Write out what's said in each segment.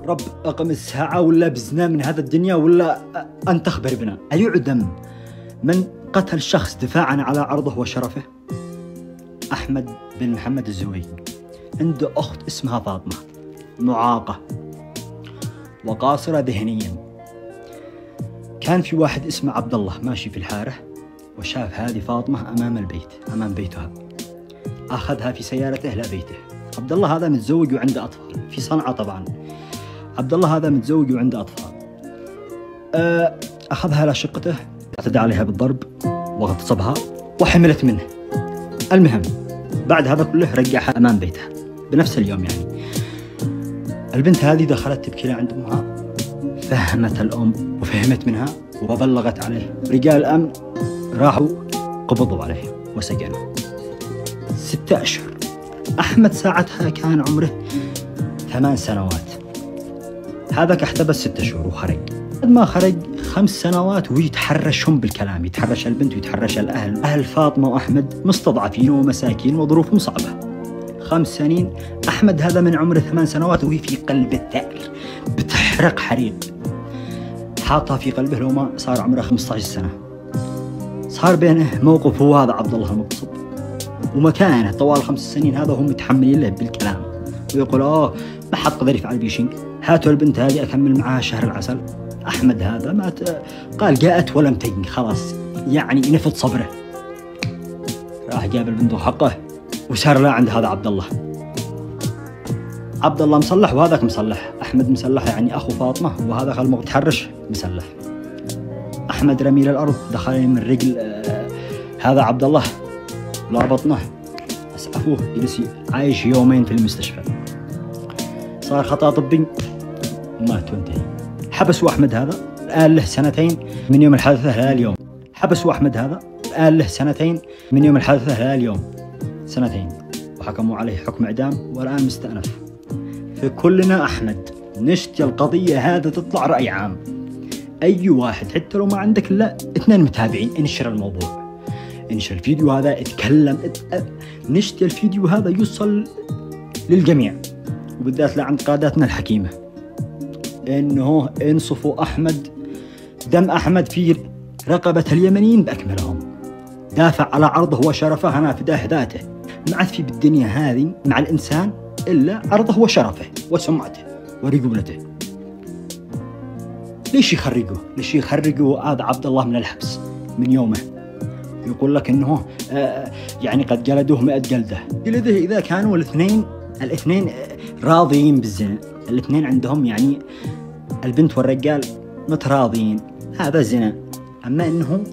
رب أقم الساعة ولا بزنا من هذا الدنيا ولا أنت أخبر بنا. أيعدم من قتل شخص دفاعا على عرضه وشرفه؟ أحمد بن محمد الزويق عنده أخت اسمها فاطمة، معاقة وقاصرة ذهنيا. كان في واحد اسمه عبد الله ماشي في الحارة وشاف هذه فاطمة أمام البيت، أمام بيتها، أخذها في سيارته إلى بيته. عبد الله هذا متزوج وعنده أطفال في صنعاء طبعا. عبد الله هذا متزوج وعنده أطفال. أخذها إلى شقته، اعتدى عليها بالضرب واغتصبها وحملت منه. المهم بعد هذا كله رجعها أمام بيتها بنفس اليوم. يعني البنت هذه دخلت تبكي عند أمها، فهمت الأم وفهمت منها وبلغت عليه. رجال الأمن راحوا قبضوا عليه وسجنوه 6 أشهر. أحمد ساعتها كان عمره 8 سنوات. هذاك احتبس 6 شهور وخرج. بعد ما خرج 5 سنوات ويتحرشهم بالكلام، يتحرش البنت ويتحرش الأهل. أهل فاطمة وأحمد مستضعفين ومساكين وظروفهم صعبة. 5 سنين. أحمد هذا من عمره 8 سنوات وهي في قلب الثأر بتحرق حريق، حاطها في قلبه. لو ما صار عمره 15 سنة صار بينه موقف هو هذا عبد الله المغتصب، ومكانه طوال 5 سنين هذا هم متحملين له بالكلام، ويقول ما حد قدر يفعل بي شيء. هاتوا البنت هذه أكمل معها شهر العسل. أحمد هذا مات، قال جاءت ولم تجن، خلاص يعني نفض صبره. راح جاب البنت حقه وسار له عند هذا عبد الله. عبد الله مصلح وهذاك مصلح. أحمد مسلح يعني أخو فاطمة، وهذا المتحرش مسلح. أحمد رمي للأرض، دخل من رجل هذا عبد الله لابطنه، أسعفوه، جلس عايش يومين في المستشفى. صار خطأ طبي ومات وانتهي. حبسوا أحمد هذا، الآن له 2 من يوم الحادثة إلى اليوم. حبسوا أحمد هذا، الآن له 2 من يوم الحادثة إلى اليوم، 2 وحكموا عليه حكم إعدام والآن مستأنف. فكلنا أحمد نشتي القضية هذا تطلع رأي عام. أي واحد حتى لو ما عندك إلا 2 متابعين انشر الموضوع، انشر الفيديو هذا، اتكلم، نشتي الفيديو هذا يوصل للجميع، وبالذات لعند قاداتنا الحكيمة، إنه انصفوا أحمد. دم أحمد في رقبة اليمنيين بأكملهم، دافع على عرضه وشرفه. أنا فداه ذاته. ما عاد في بالدنيا هذه مع الإنسان إلا عرضه وشرفه وسمعته ورجولته. ليش يخرجوه؟ ليش يخرجوا هذا عبد الله من الحبس من يومه؟ يقول لك إنه يعني قد جلدوه 100 جلدة. جلده إذا كانوا الاثنين راضيين بالزنا، الاثنين عندهم يعني البنت والرجال متراضيين، هذا زنا. أما إنه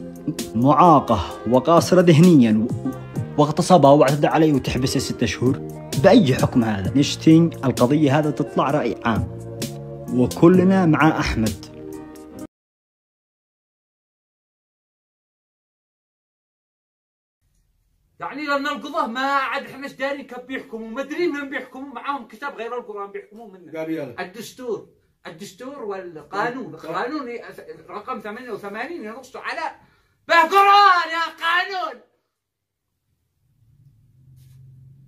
معاقة وقاصرة ذهنيا واغتصبها واعتدى عليه وتحبسه 6 شهور، بأي حكم هذا؟ نشتي القضية هذا تطلع رأي عام، وكلنا مع أحمد. يعني لأن القضاة ما عاد احنا دارين كيف بيحكموا، ما ادري من بيحكموا، معاهم كتاب غير القرآن بيحكموا منه. الدستور والقانون. القانون رقم 88 ينص على بالقرآن يا قانون.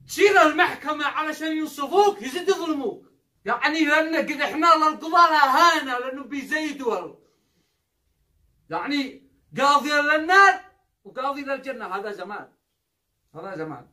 تشيل المحكمة علشان ينصفوك يزيد يظلموك. يعني لأن قد احنا للقضاة هانة لأنه بيزيدوا، يعني قاضي للنار وقاضي للجنة. هذا زمان، هذا زمان.